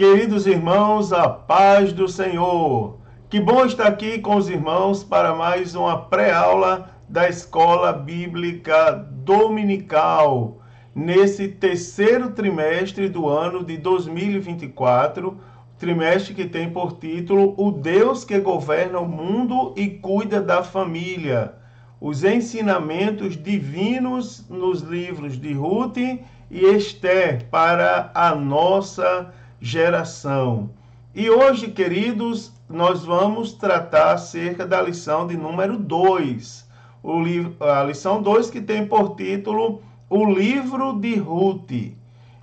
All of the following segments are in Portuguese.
Queridos irmãos, a paz do Senhor. Que bom estar aqui com os irmãos para mais uma pré-aula da Escola Bíblica Dominical, nesse terceiro trimestre do ano de 2024, trimestre que tem por título O Deus que governa o mundo e cuida da família. Os ensinamentos divinos nos livros de Ruth e Esther para a nossa geração. E hoje, queridos, nós vamos tratar acerca da lição de número 2. A lição 2 que tem por título O Livro de Ruth.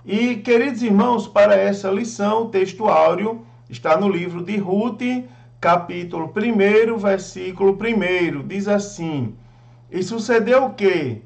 E, queridos irmãos, para essa lição, o texto áureo está no livro de Ruth, capítulo 1, versículo 1. Diz assim: E sucedeu que,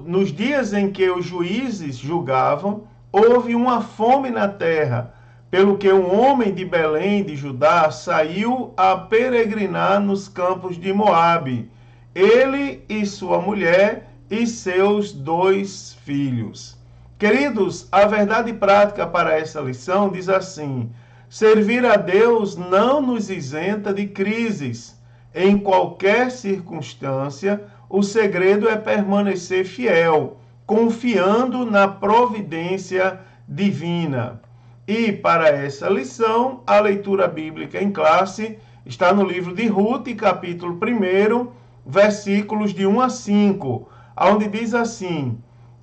nos dias em que os juízes julgavam, houve uma fome na terra, pelo que um homem de Belém de Judá saiu a peregrinar nos campos de Moabe, ele e sua mulher e seus 2 filhos. Queridos, a verdade prática para essa lição diz assim: servir a Deus não nos isenta de crises. Em qualquer circunstância, o segredo é permanecer fiel, confiando na providência divina. E para essa lição, a leitura bíblica em classe está no livro de Ruth, capítulo 1, versículos de 1 a 5, onde diz assim: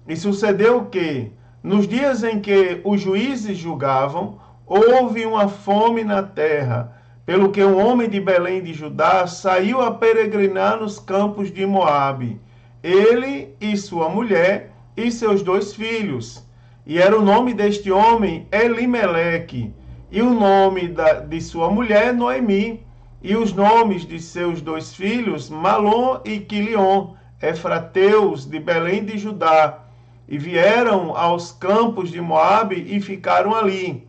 E sucedeu que, nos dias em que os juízes julgavam, houve uma fome na terra, pelo que um homem de Belém de Judá saiu a peregrinar nos campos de Moabe, ele e sua mulher e seus 2 filhos. E era o nome deste homem Elimeleque, e o nome de sua mulher Noemi, e os nomes de seus 2 filhos Malom e Quilion, efrateus de Belém de Judá. E vieram aos campos de Moabe e ficaram ali.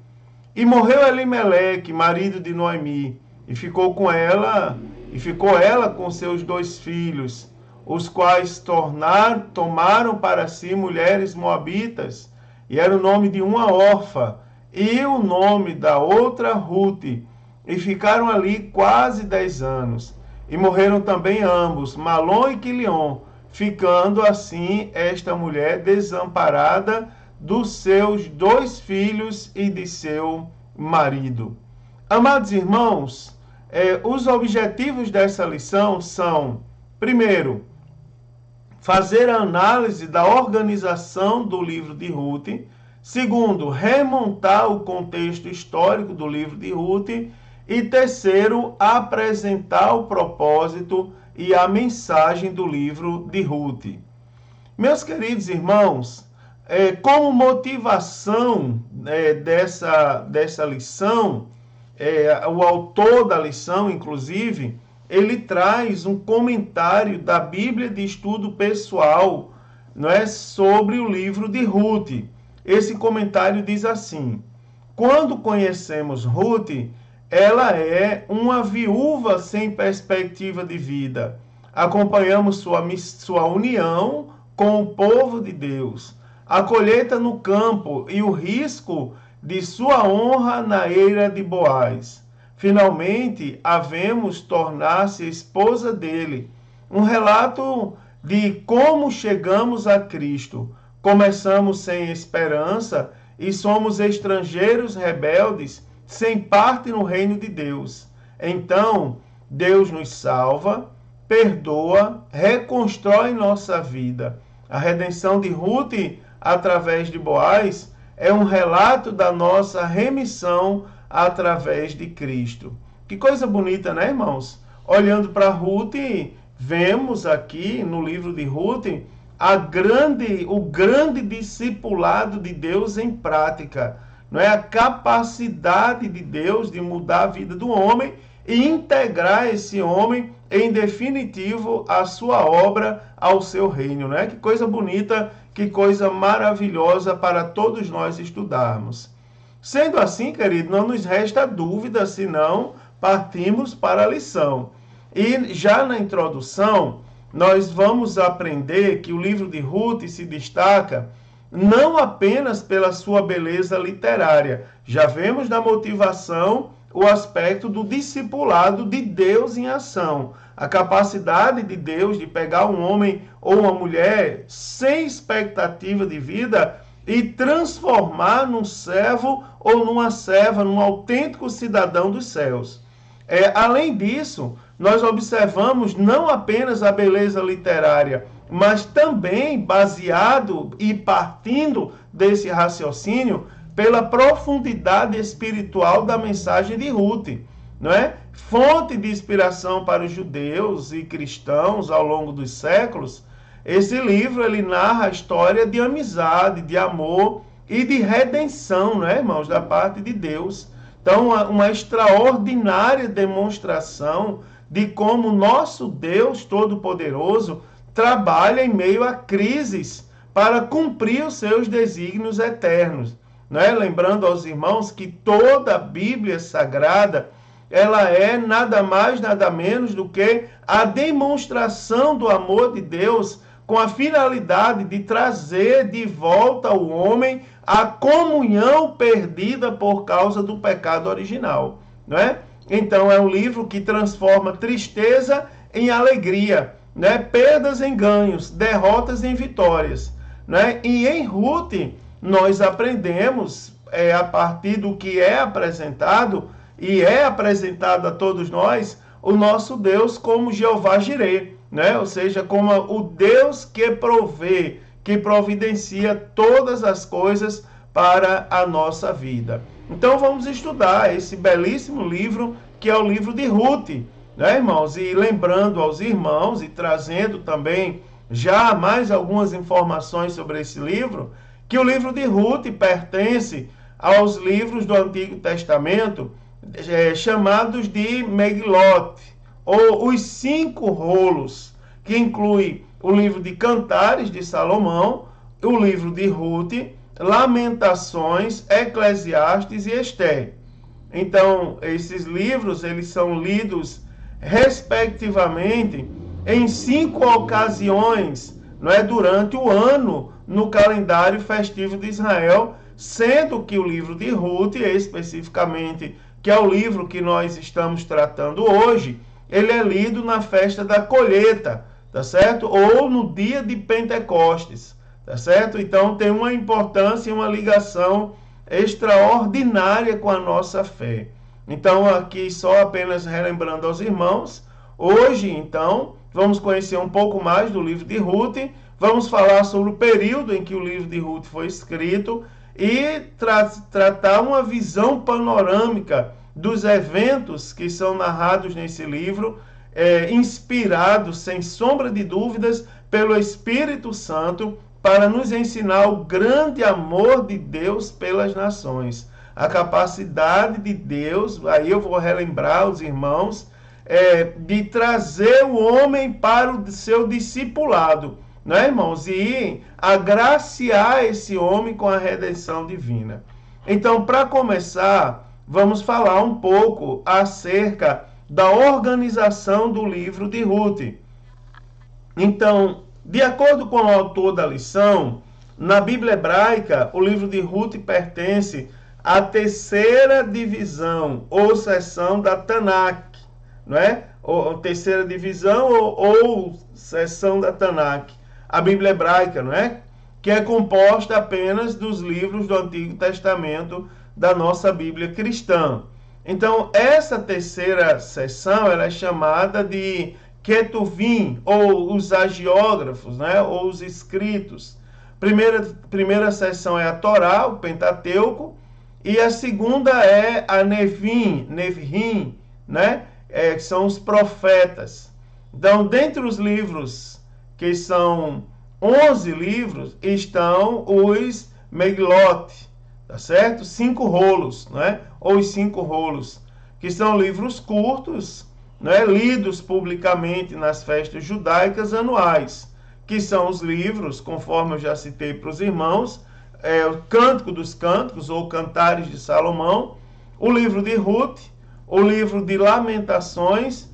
E morreu Elimeleque, marido de Noemi, e ficou ela com seus 2 filhos, os quais tomaram para si mulheres moabitas, e era o nome de uma órfã, e o nome da outra Ruth, e ficaram ali quase 10 anos. E morreram também ambos, Malom e Quilion, ficando assim esta mulher desamparada dos seus 2 filhos e de seu marido. Amados irmãos, os objetivos dessa lição são, primeiro, fazer a análise da organização do livro de Ruth. Segundo, remontar o contexto histórico do livro de Ruth. E terceiro, apresentar o propósito e a mensagem do livro de Ruth. Meus queridos irmãos, como motivação dessa lição, o autor da lição, inclusive, ele traz um comentário da Bíblia de Estudo Pessoal, não é, sobre o livro de Ruth. Esse comentário diz assim: quando conhecemos Ruth, ela é uma viúva sem perspectiva de vida. Acompanhamos sua união com o povo de Deus, a colheita no campo e o risco de sua honra na eira de Boaz. Finalmente, a vemos tornar-se esposa dele. Um relato de como chegamos a Cristo. Começamos sem esperança e somos estrangeiros rebeldes, sem parte no reino de Deus. Então, Deus nos salva, perdoa, reconstrói nossa vida. A redenção de Ruth, através de Boaz, é um relato da nossa remissão através de Cristo. Que coisa bonita, né, irmãos? Olhando para Ruth, vemos aqui no livro de Ruth o grande discipulado de Deus em prática. Não é a capacidade de Deus de mudar a vida do homem e integrar esse homem, em definitivo, a sua obra ao seu reino. Não é? Que coisa bonita, que coisa maravilhosa para todos nós estudarmos. Sendo assim, querido, não nos resta dúvida, senão partimos para a lição. E já na introdução, nós vamos aprender que o livro de Ruth se destaca não apenas pela sua beleza literária. Já vemos na motivação o aspecto do discipulado de Deus em ação. A capacidade de Deus de pegar um homem ou uma mulher sem expectativa de vida e transformar num servo ou numa serva, num autêntico cidadão dos céus. Além disso, nós observamos não apenas a beleza literária, mas também baseado e partindo desse raciocínio pela profundidade espiritual da mensagem de Ruth, não é? Fonte de inspiração para os judeus e cristãos ao longo dos séculos. Esse livro ele narra a história de amizade, de amor e de redenção, não é, irmãos, da parte de Deus. Então, uma extraordinária demonstração de como nosso Deus Todo-Poderoso trabalha em meio a crises para cumprir os seus desígnios eternos. Né? Lembrando aos irmãos que toda a Bíblia Sagrada ela é nada mais, nada menos do que a demonstração do amor de Deus com a finalidade de trazer de volta ao homem a comunhão perdida por causa do pecado original. Não é? Então é um livro que transforma tristeza em alegria, né? Perdas em ganhos, derrotas em vitórias. Né? E em Ruth nós aprendemos, a partir do que é apresentado, e é apresentado a todos nós, o nosso Deus como Jeová Jireh, né? Ou seja, como o Deus que provê, que providencia todas as coisas para a nossa vida. Então vamos estudar esse belíssimo livro, que é o livro de Ruth, né, irmãos? E lembrando aos irmãos e trazendo também já mais algumas informações sobre esse livro, que o livro de Ruth pertence aos livros do Antigo Testamento chamados de Megilot, ou os 5 rolos, que inclui o livro de Cantares de Salomão, o livro de Ruth, Lamentações, Eclesiastes e Esther. Então, esses livros eles são lidos respectivamente em 5 ocasiões, não é, durante o ano no calendário festivo de Israel, sendo que o livro de Ruth, especificamente, que é o livro que nós estamos tratando hoje, ele é lido na festa da colheita, tá certo? Ou no dia de Pentecostes, tá certo? Então tem uma importância e uma ligação extraordinária com a nossa fé. Então aqui só apenas relembrando aos irmãos, hoje então vamos conhecer um pouco mais do livro de Ruth, vamos falar sobre o período em que o livro de Ruth foi escrito e tratar uma visão panorâmica dos eventos que são narrados nesse livro, inspirados, sem sombra de dúvidas, pelo Espírito Santo, para nos ensinar o grande amor de Deus pelas nações. A capacidade de Deus, aí eu vou relembrar os irmãos, de trazer o homem para o seu discipulado, né, irmãos? E agraciar esse homem com a redenção divina. Então, para começar, vamos falar um pouco acerca da organização do livro de Ruth. Então, de acordo com o autor da lição, na Bíblia hebraica, o livro de Ruth pertence à 3ª divisão ou seção da Tanakh, não é? Ou 3ª divisão ou seção da Tanakh, a Bíblia hebraica, não é? Que é composta apenas dos livros do Antigo Testamento da nossa Bíblia cristã. Então, essa 3ª seção ela é chamada de Ketuvim, ou os agiógrafos, né? Ou os escritos. Primeira seção é a Torá, o Pentateuco, e a segunda é a Nevim, né? Que são os profetas. Então, dentre os livros, que são 11 livros, estão os Megilot, tá certo? 5 rolos, né? Ou os 5 rolos, que são livros curtos, né? Lidos publicamente nas festas judaicas anuais, que são os livros, conforme eu já citei para os irmãos, o Cântico dos Cânticos, ou Cantares de Salomão, o livro de Ruth, o livro de Lamentações,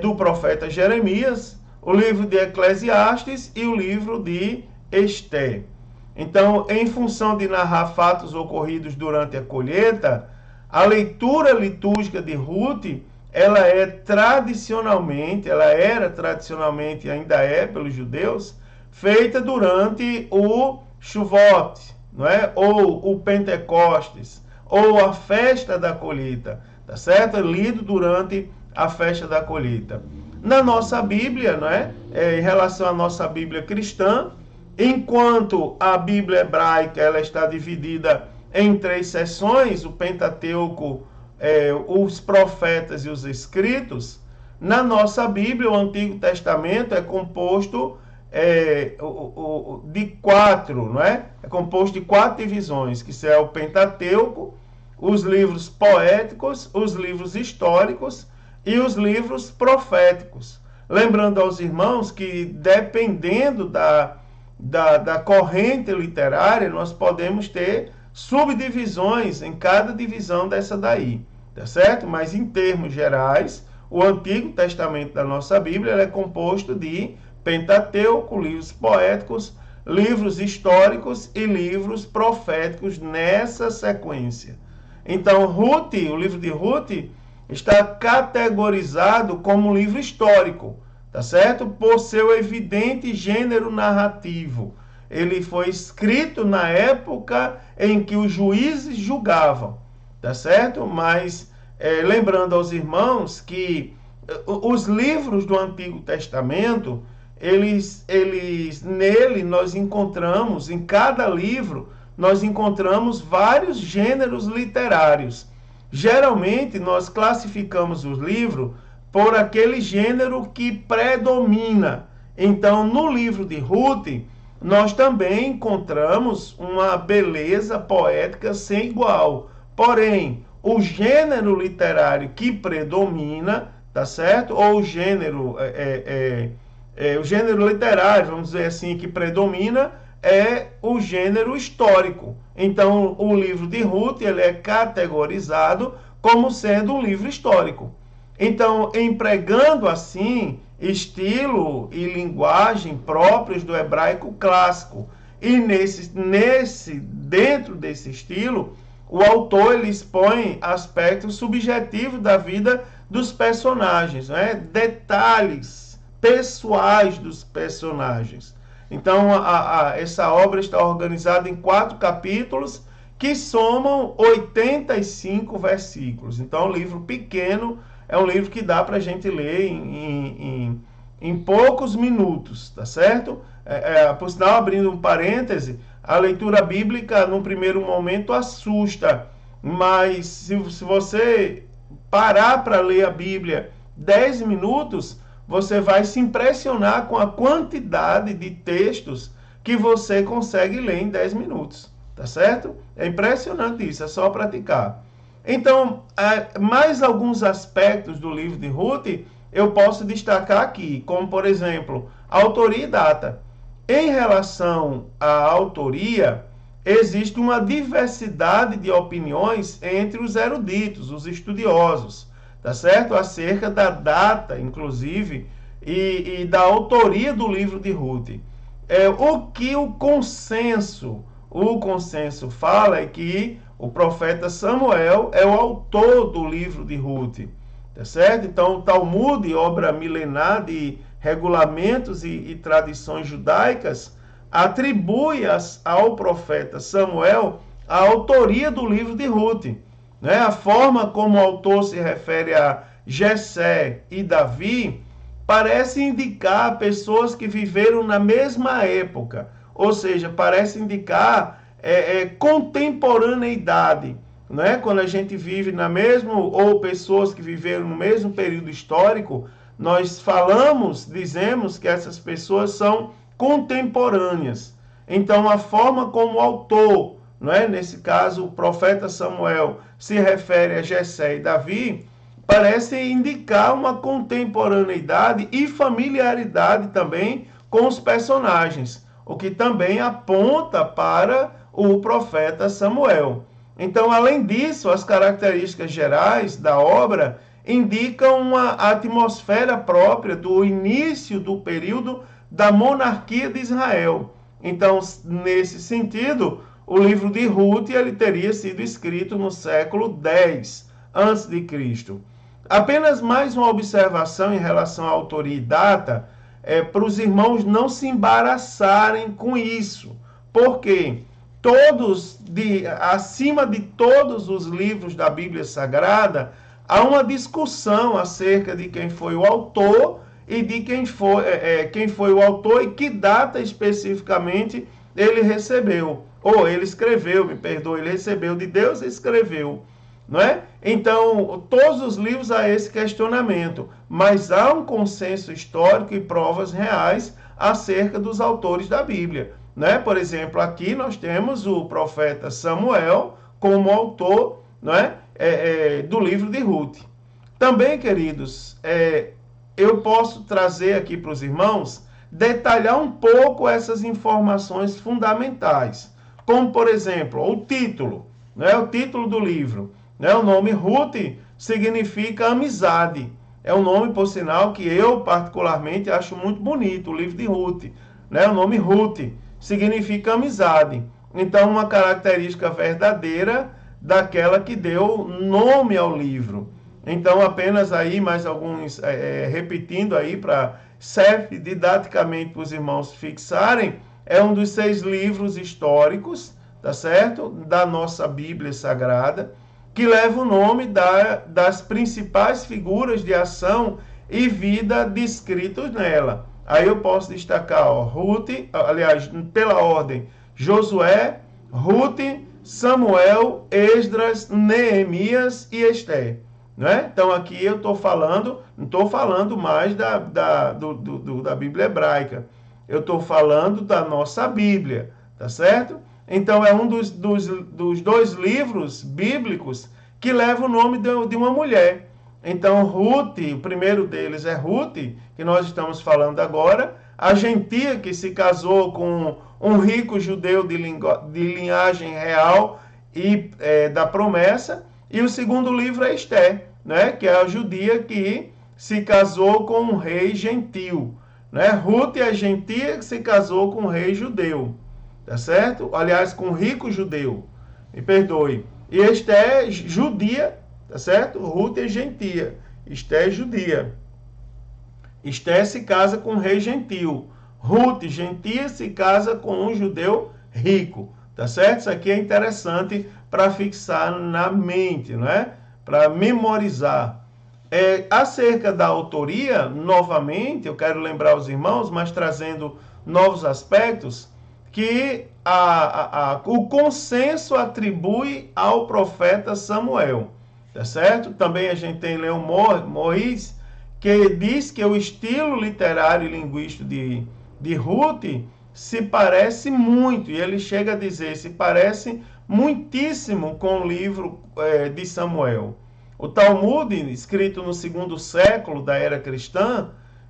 do profeta Jeremias, o livro de Eclesiastes e o livro de Esther. Então, em função de narrar fatos ocorridos durante a colheita, a leitura litúrgica de Ruth, ela era tradicionalmente e ainda é pelos judeus, feita durante o Shavuot, não é? Ou o Pentecostes, ou a festa da colheita, tá certo? É lido durante a festa da colheita. Na nossa Bíblia, não é? Em relação à nossa Bíblia cristã, enquanto a Bíblia hebraica ela está dividida em 3 seções, o Pentateuco, os profetas e os escritos, na nossa Bíblia, o Antigo Testamento é composto de 4, não é? É composto de 4 divisões, que são o Pentateuco, os livros poéticos, os livros históricos e os livros proféticos. Lembrando aos irmãos que, dependendo da corrente literária, nós podemos ter subdivisões em cada divisão dessa daí, tá certo? Mas em termos gerais, o Antigo Testamento da nossa Bíblia é composto de Pentateuco, livros poéticos, livros históricos e livros proféticos nessa sequência. Então, Ruth, o livro de Ruth, está categorizado como livro histórico, tá certo? Por seu evidente gênero narrativo. Ele foi escrito na época em que os juízes julgavam, tá certo? Mas lembrando aos irmãos que os livros do Antigo Testamento, nele nós encontramos, em cada livro, nós encontramos vários gêneros literários. Geralmente nós classificamos os livros por aquele gênero que predomina. Então, no livro de Ruth, nós também encontramos uma beleza poética sem igual. Porém, o gênero literário que predomina, tá certo? Ou o gênero literário, vamos dizer assim, que predomina é o gênero histórico. Então, o livro de Ruth ele é categorizado como sendo um livro histórico. Então, empregando assim estilo e linguagem próprios do hebraico clássico. E dentro desse estilo, o autor ele expõe aspectos subjetivos da vida dos personagens, né? Detalhes pessoais dos personagens. Então, essa obra está organizada em 4 capítulos que somam 85 versículos. Então, é um livro pequeno, é um livro que dá para a gente ler em poucos minutos, tá certo? Por sinal, abrindo um parêntese, a leitura bíblica, num primeiro momento, assusta, mas se você parar para ler a Bíblia 10 minutos, você vai se impressionar com a quantidade de textos que você consegue ler em 10 minutos, tá certo? É impressionante isso, é só praticar. Então, mais alguns aspectos do livro de Ruth eu posso destacar aqui, como por exemplo, autoria e data. Em relação à autoria, existe uma diversidade de opiniões entre os eruditos, os estudiosos, tá certo? Acerca da data, inclusive, e da autoria do livro de Ruth. O que o consenso fala é que o profeta Samuel é o autor do livro de Ruth, tá certo? Então, o Talmud, obra milenar de regulamentos e tradições judaicas, atribui ao profeta Samuel a autoria do livro de Ruth. Né? A forma como o autor se refere a Jessé e Davi parece indicar pessoas que viveram na mesma época, ou seja, parece indicar contemporaneidade, né? Quando a gente vive na mesma, ou pessoas que viveram no mesmo período histórico, nós dizemos que essas pessoas são contemporâneas. Então, a forma como o autor, não é? Nesse caso, o profeta Samuel, se refere a Jessé e Davi, parece indicar uma contemporaneidade e familiaridade também com os personagens, o que também aponta para o profeta Samuel. Então, além disso, as características gerais da obra indicam uma atmosfera própria do início do período da monarquia de Israel. Então, nesse sentido, o livro de Ruth ele teria sido escrito no século X a.C. Apenas mais uma observação em relação à autoria e data, para os irmãos não se embaraçarem com isso. Por quê? Acima de todos os livros da Bíblia Sagrada, há uma discussão acerca de quem foi o autor e de quem foi o autor e que data especificamente ele recebeu. Ou ele escreveu, me perdoe, ele recebeu de Deus e escreveu. Não é? Então, todos os livros há esse questionamento, mas há um consenso histórico e provas reais acerca dos autores da Bíblia. Né? Por exemplo, aqui nós temos o profeta Samuel como autor, não é? Do livro de Ruth. Também, queridos, eu posso trazer aqui para os irmãos, detalhar um pouco essas informações fundamentais, como, por exemplo, o título, né? O título do livro. Né? O nome Ruth significa amizade. É um nome, por sinal, que eu particularmente acho muito bonito, o livro de Ruth. Né? O nome Ruth significa amizade. Então, uma característica verdadeira daquela que deu nome ao livro. Então, apenas aí, mais alguns, repetindo aí, serve didaticamente para os irmãos fixarem, é um dos 6 livros históricos, tá certo? Da nossa Bíblia Sagrada, que leva o nome das principais figuras de ação e vida descritos nela. Aí eu posso destacar, ó, Ruth, aliás, pela ordem, Josué, Ruth, Samuel, Esdras, Neemias e Esther. Né? Então aqui eu estou falando, não estou falando mais da Bíblia hebraica, eu estou falando da nossa Bíblia, tá certo? Então é um dos 2 livros bíblicos que leva o nome de uma mulher. Então Ruth, o primeiro deles é Ruth, que nós estamos falando agora, a gentia que se casou com um rico judeu de linhagem real e da promessa, e o segundo livro é Esther, né, que é a judia que se casou com um rei gentil. Né? Ruth é a gentia que se casou com um rei judeu. Tá certo? Aliás, com um rico judeu. Me perdoe. E Esther é judia, tá certo? Ruth é gentia. Esther é judia. Esther se casa com um rei gentil. Ruth, gentia, se casa com um judeu rico. Tá certo? Isso aqui é interessante para fixar na mente, não é? Para memorizar. Acerca da autoria, novamente, eu quero lembrar os irmãos, mas trazendo novos aspectos, que o consenso atribui ao profeta Samuel, tá certo? Também a gente tem Leon Morris, que diz que o estilo literário e linguístico de Ruth se parece muito, e ele chega a dizer, se parece muitíssimo com o livro de Samuel. O Talmud, escrito no 2º século da era cristã,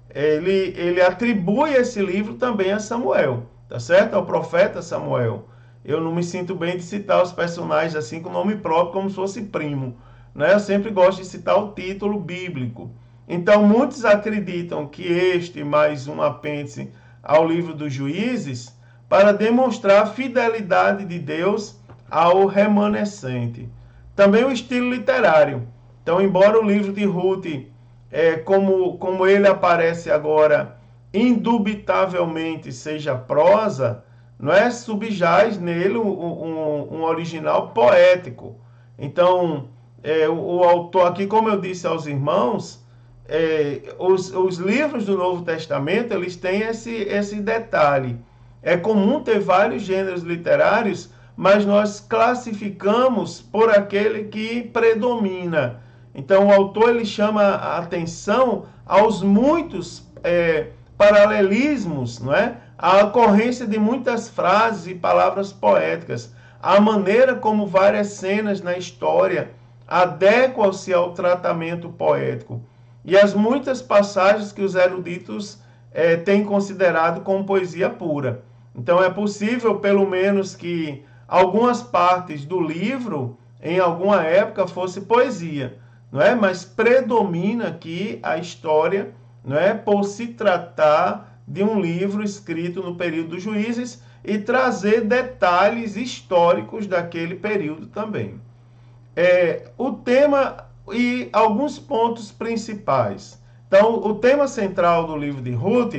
ele atribui esse livro também a Samuel. Tá certo? É o profeta Samuel. Eu não me sinto bem de citar os personagens assim com nome próprio, como se fosse primo. Né? Eu sempre gosto de citar o título bíblico. Então, muitos acreditam que este, mais um apêndice ao livro dos Juízes, para demonstrar a fidelidade de Deus ao remanescente. Também o estilo literário. Então, embora o livro de Ruth, como ele aparece agora, indubitavelmente seja prosa, não é? Subjaz nele um original poético. Então, o autor aqui, como eu disse aos irmãos, os livros do Novo Testamento, eles têm esse detalhe. É comum ter vários gêneros literários, mas nós classificamos por aquele que predomina. Então, o autor ele chama a atenção aos muitos paralelismos, não é? A ocorrência de muitas frases e palavras poéticas, a maneira como várias cenas na história adequam-se ao tratamento poético e as muitas passagens que os eruditos têm considerado como poesia pura. Então é possível, pelo menos, que algumas partes do livro, em alguma época, fosse poesia, não é? Mas predomina aqui a história, não é? Por se tratar de um livro escrito no período dos juízes e trazer detalhes históricos daquele período também. O tema e alguns pontos principais. Então, o tema central do livro de Ruth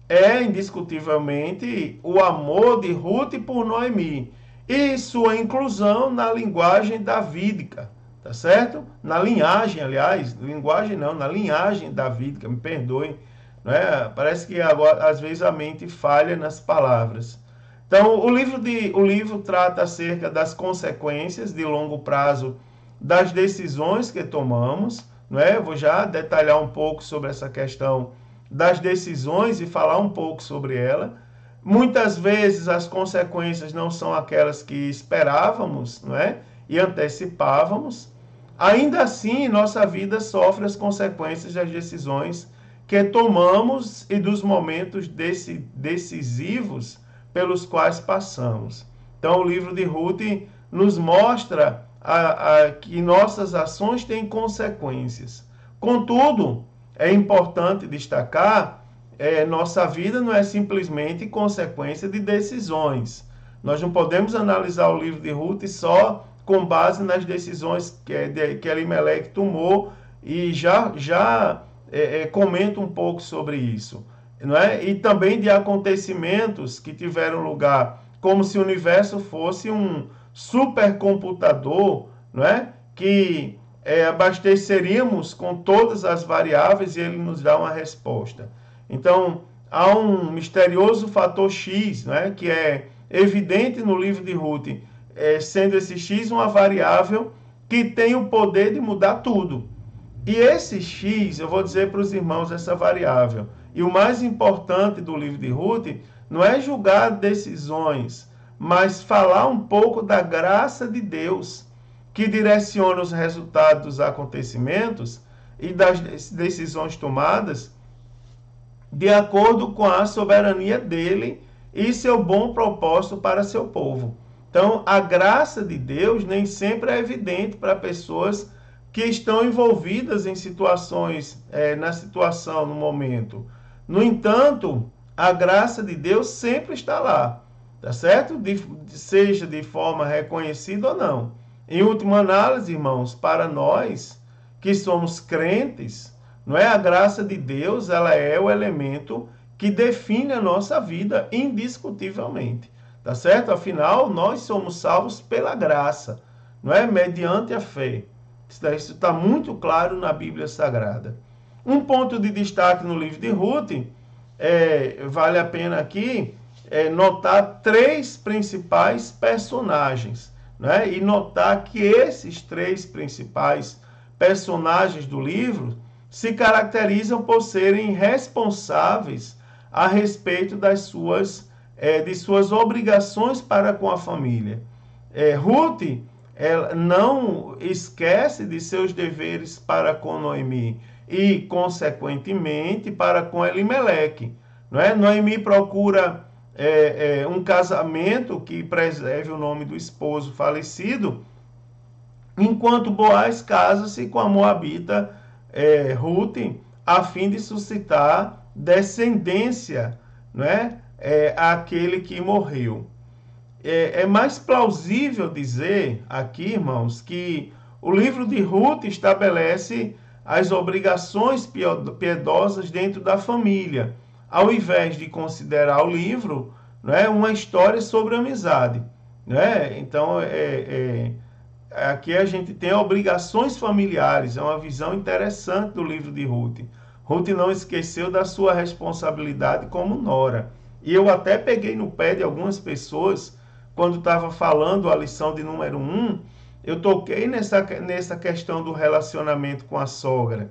é, indiscutivelmente, o amor de Ruth por Noemi e sua inclusão na linguagem davídica, tá certo? Na linhagem, aliás, linguagem não, na linhagem davídica, me perdoem, não é? Parece que agora, às vezes a mente falha nas palavras. Então, o livro trata acerca das consequências de longo prazo das decisões que tomamos, não é? Eu vou já detalhar um pouco sobre essa questão das decisões e falar um pouco sobre ela. Muitas vezes as consequências não são aquelas que esperávamos, não é? E antecipávamos. Ainda assim, nossa vida sofre as consequências das decisões que tomamos e dos momentos decisivos pelos quais passamos. Então, o livro de Ruth nos mostra que nossas ações têm consequências. Contudo, é importante destacar, nossa vida não é simplesmente consequência de decisões. Nós não podemos analisar o livro de Ruth só com base nas decisões que Elimeleque tomou e já comenta um pouco sobre isso. Não é? E também de acontecimentos que tiveram lugar, como se o universo fosse um supercomputador, não é? Que abasteceríamos com todas as variáveis e ele nos dá uma resposta. Então, há um misterioso fator X, não é? Que é evidente no livro de Ruth, sendo esse X uma variável que tem o poder de mudar tudo. E esse X, eu vou dizer para os irmãos essa variável. E o mais importante do livro de Ruth não é julgar decisões, mas falar um pouco da graça de Deus, que direciona os resultados dos acontecimentos e das decisões tomadas de acordo com a soberania dele e seu bom propósito para seu povo. Então, a graça de Deus nem sempre é evidente para pessoas que estão envolvidas em situações, na situação, no momento. No entanto, a graça de Deus sempre está lá, tá certo? Seja de forma reconhecida ou não. Em última análise, irmãos, para nós que somos crentes, não é? A graça de Deus, ela é o elemento que define a nossa vida indiscutivelmente, tá certo? Afinal, nós somos salvos pela graça, não é? Mediante a fé. Isso está muito claro na Bíblia Sagrada. Um ponto de destaque no livro de Ruth, vale a pena aqui notar 3 principais personagens, né? E notar que esses 3 principais personagens do livro se caracterizam por serem responsáveis a respeito de suas obrigações para com a família. Ruth, ela não esquece de seus deveres para com Noemi e, consequentemente, para com Elimeleque. Não é? Noemi procura um casamento que preserve o nome do esposo falecido, enquanto Boaz casa-se com a moabita Ruth, a fim de suscitar descendência, não é? Àquele que morreu. É mais plausível dizer aqui, irmãos, que o livro de Ruth estabelece as obrigações piedosas dentro da família, ao invés de considerar o livro, não é, uma história sobre amizade. Não é? Então, aqui a gente tem obrigações familiares, é uma visão interessante do livro de Ruth. Ruth não esqueceu da sua responsabilidade como nora. E eu até peguei no pé de algumas pessoas quando estava falando a lição de número 1, eu toquei nessa questão do relacionamento com a sogra.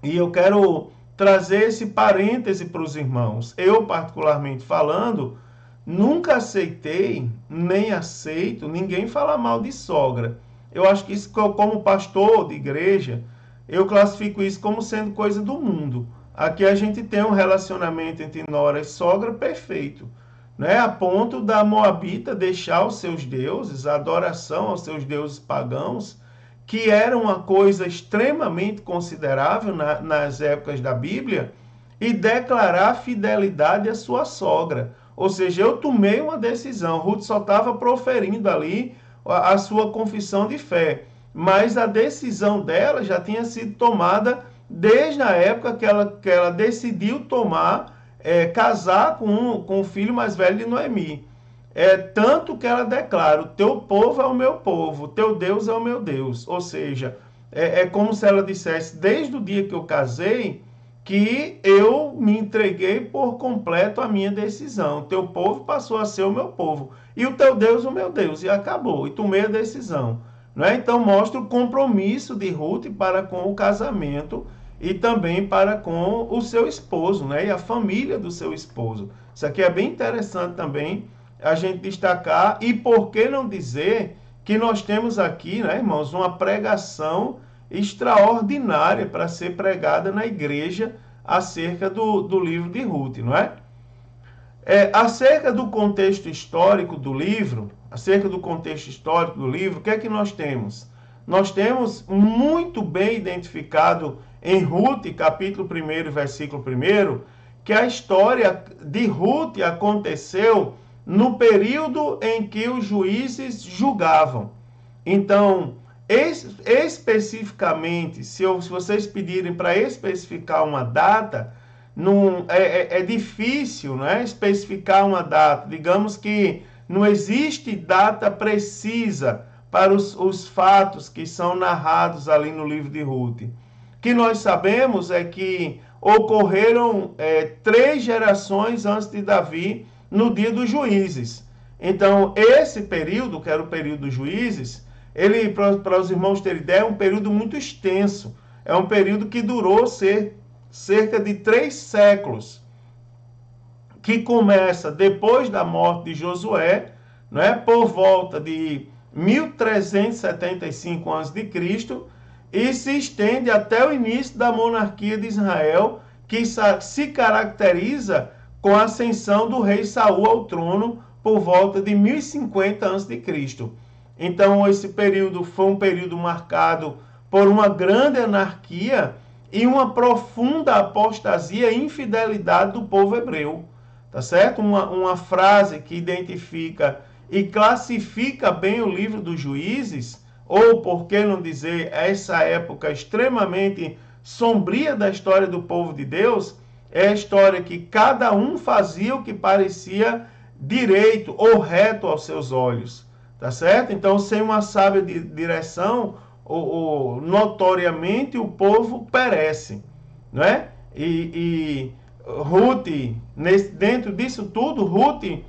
E eu quero trazer esse parêntese para os irmãos. Eu, particularmente falando, nunca aceitei, nem aceito, ninguém falar mal de sogra. Eu acho que isso, como pastor de igreja, eu classifico isso como sendo coisa do mundo. Aqui a gente tem um relacionamento entre nora e sogra perfeito. Né, a ponto da moabita deixar os seus deuses, a adoração aos seus deuses pagãos, que era uma coisa extremamente considerável nas épocas da Bíblia, e declarar fidelidade à sua sogra. Ou seja, eu tomei uma decisão. Ruth só estava proferindo ali a sua confissão de fé, mas a decisão dela já tinha sido tomada desde a época que ela decidiu casar com o filho mais velho de Noemi. Tanto que ela declara: o teu povo é o meu povo, o teu Deus é o meu Deus. Ou seja, como se ela dissesse, desde o dia que eu casei, que eu me entreguei por completo à minha decisão. O teu povo passou a ser o meu povo, e o teu Deus o meu Deus, e acabou, e tomei a decisão. Não é? Então mostra o compromisso de Ruth para com o casamento e também para com o seu esposo, né? E a família do seu esposo. Isso aqui é bem interessante também a gente destacar. E por que não dizer que nós temos aqui, né, irmãos, uma pregação extraordinária para ser pregada na igreja acerca do livro de Ruth, não é? Acerca do contexto histórico do livro, o que é que nós temos? Nós temos muito bem identificado em Ruth, capítulo 1, versículo 1, que a história de Ruth aconteceu no período em que os juízes julgavam. Então, especificamente, se vocês pedirem para especificar uma data, é difícil, né, especificar uma data. Digamos que não existe data precisa para os fatos que são narrados ali no livro de Ruth. O que nós sabemos é que ocorreram 3 gerações antes de Davi, no dia dos juízes. Então, esse período, que era o período dos juízes, ele, para os irmãos terem ideia, é um período muito extenso. É um período que durou cerca de 3 séculos, que começa depois da morte de Josué, né, por volta de 1375 a.C., e se estende até o início da monarquia de Israel, que se caracteriza com a ascensão do rei Saul ao trono por volta de 1050 a.C. Então, esse período foi um período marcado por uma grande anarquia e uma profunda apostasia e infidelidade do povo hebreu. Tá certo? Uma frase que identifica e classifica bem o livro dos Juízes, ou por que não dizer essa época extremamente sombria da história do povo de Deus, é a história que cada um fazia o que parecia direito ou reto aos seus olhos, tá certo? Então, sem uma sábia direção, notoriamente o povo perece, não é? E Ruth, dentro disso tudo, Ruth,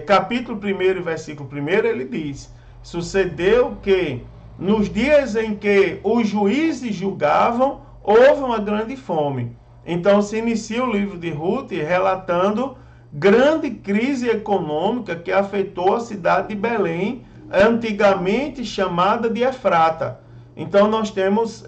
capítulo 1, versículo 1, ele diz: sucedeu que nos dias em que os juízes julgavam, houve uma grande fome. Então se inicia o livro de Ruth relatando grande crise econômica que afetou a cidade de Belém, antigamente chamada de Efrata. Então nós temos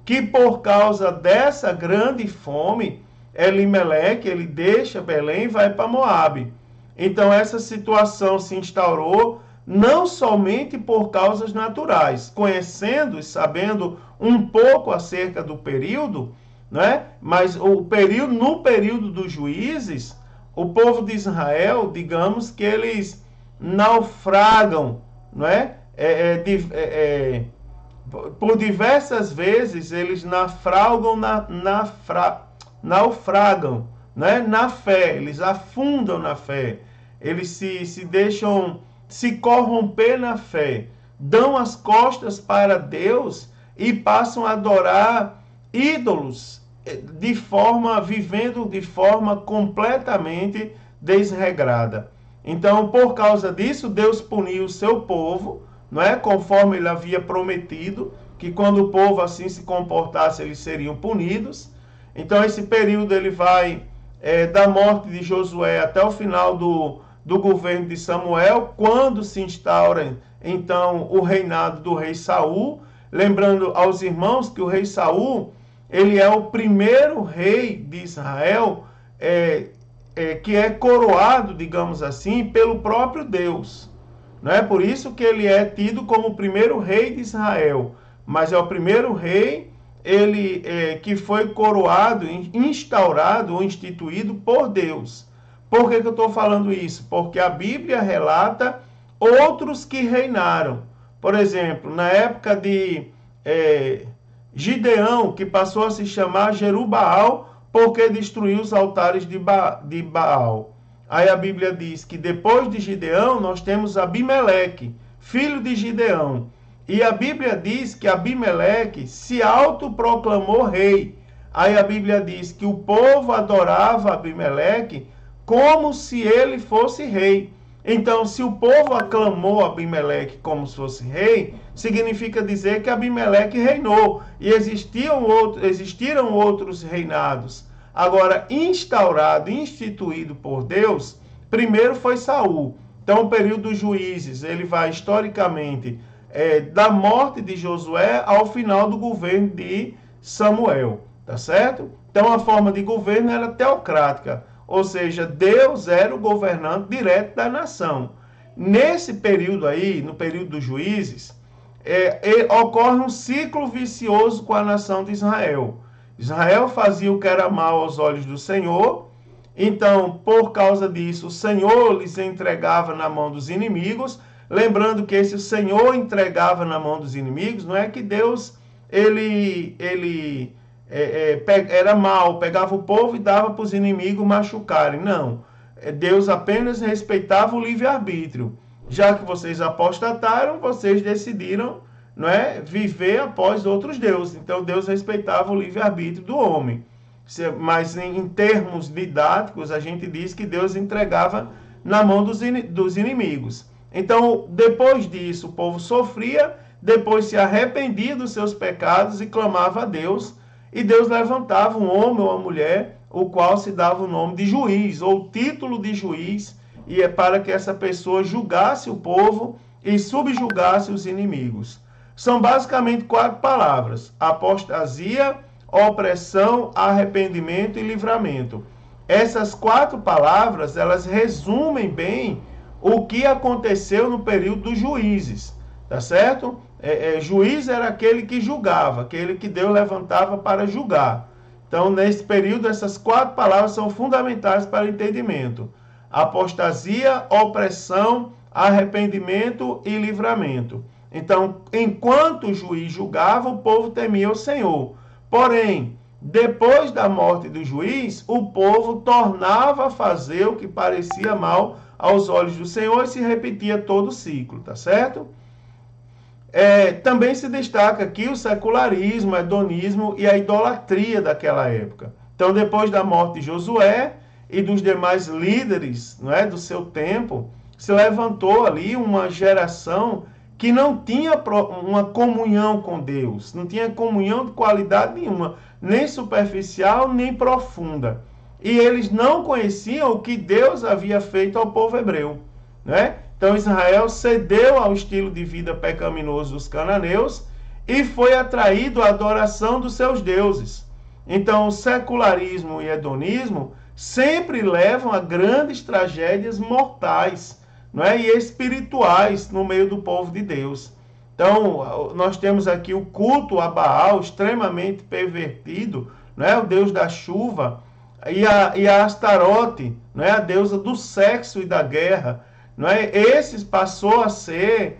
que por causa dessa grande fome, Elimeleque, ele deixa Belém e vai para Moabe. Então essa situação se instaurou não somente por causas naturais, conhecendo e sabendo um pouco acerca do período, né? Mas no período dos juízes, o povo de Israel, digamos que eles naufragam, não é? Por diversas vezes eles naufragam, né? Na fé, eles afundam na fé, eles se deixam se corromper na fé, dão as costas para Deus e passam a adorar ídolos vivendo de forma completamente desregrada. Então, por causa disso, Deus puniu o seu povo, não é? Conforme ele havia prometido, que quando o povo assim se comportasse, eles seriam punidos. Então, esse período ele vai da morte de Josué até o final do governo de Samuel, quando se instaura então o reinado do rei Saul. Lembrando aos irmãos que o rei Saul, ele é o primeiro rei de Israel que é coroado, digamos assim, pelo próprio Deus. Não é por isso que ele é tido como o primeiro rei de Israel, mas é o primeiro rei que foi coroado, instaurado ou instituído por Deus. Por que eu estou falando isso? Porque a Bíblia relata outros que reinaram. Por exemplo, na época de Gideão, que passou a se chamar Jerubaal, porque destruiu os altares de Baal. Aí a Bíblia diz que depois de Gideão, nós temos Abimeleque, filho de Gideão. E a Bíblia diz que Abimeleque se autoproclamou rei. Aí a Bíblia diz que o povo adorava Abimeleque como se ele fosse rei. Então, se o povo aclamou Abimeleque como se fosse rei, significa dizer que Abimeleque reinou. E existiram outros reinados. Agora, instaurado, instituído por Deus, primeiro foi Saul. Então, o período dos juízes, ele vai historicamente da morte de Josué ao final do governo de Samuel, tá certo? Então, a forma de governo era teocrática, ou seja, Deus era o governante direto da nação. Nesse período aí, no período dos juízes, ocorre um ciclo vicioso com a nação de Israel. Israel fazia o que era mal aos olhos do Senhor, então, por causa disso, o Senhor lhes entregava na mão dos inimigos. Lembrando que esse Senhor entregava na mão dos inimigos, não é que Deus era mau, pegava o povo e dava para os inimigos machucarem. Não, Deus apenas respeitava o livre-arbítrio. Já que vocês apostataram, vocês decidiram, não é, viver após outros deuses. Então Deus respeitava o livre-arbítrio do homem. Mas em termos didáticos, a gente diz que Deus entregava na mão dos inimigos. Então, depois disso, o povo sofria, depois se arrependia dos seus pecados e clamava a Deus, e Deus levantava um homem ou uma mulher, o qual se dava o nome de juiz, ou título de juiz, e é para que essa pessoa julgasse o povo e subjugasse os inimigos. São basicamente 4 palavras: apostasia, opressão, arrependimento e livramento. Essas 4 palavras, elas resumem bem o que aconteceu no período dos juízes, tá certo? Juiz era aquele que julgava, aquele que Deus levantava para julgar. Então, nesse período, essas 4 palavras são fundamentais para o entendimento: apostasia, opressão, arrependimento e livramento. Então, enquanto o juiz julgava, o povo temia o Senhor. Porém, depois da morte do juiz, o povo tornava a fazer o que parecia mal aos olhos do Senhor e se repetia todo o ciclo, tá certo? Também se destaca aqui o secularismo, o hedonismo e a idolatria daquela época. Então, depois da morte de Josué e dos demais líderes, não é, do seu tempo, se levantou ali uma geração que não tinha uma comunhão com Deus, não tinha comunhão de qualidade nenhuma, nem superficial, nem profunda. E eles não conheciam o que Deus havia feito ao povo hebreu, né? Então Israel cedeu ao estilo de vida pecaminoso dos cananeus e foi atraído à adoração dos seus deuses. Então o secularismo e hedonismo sempre levam a grandes tragédias mortais, não é? E espirituais no meio do povo de Deus. Então nós temos aqui o culto a Baal extremamente pervertido, não é? O deus da chuva, e a Astarote, não é? A deusa do sexo e da guerra, não é? Esses passou a ser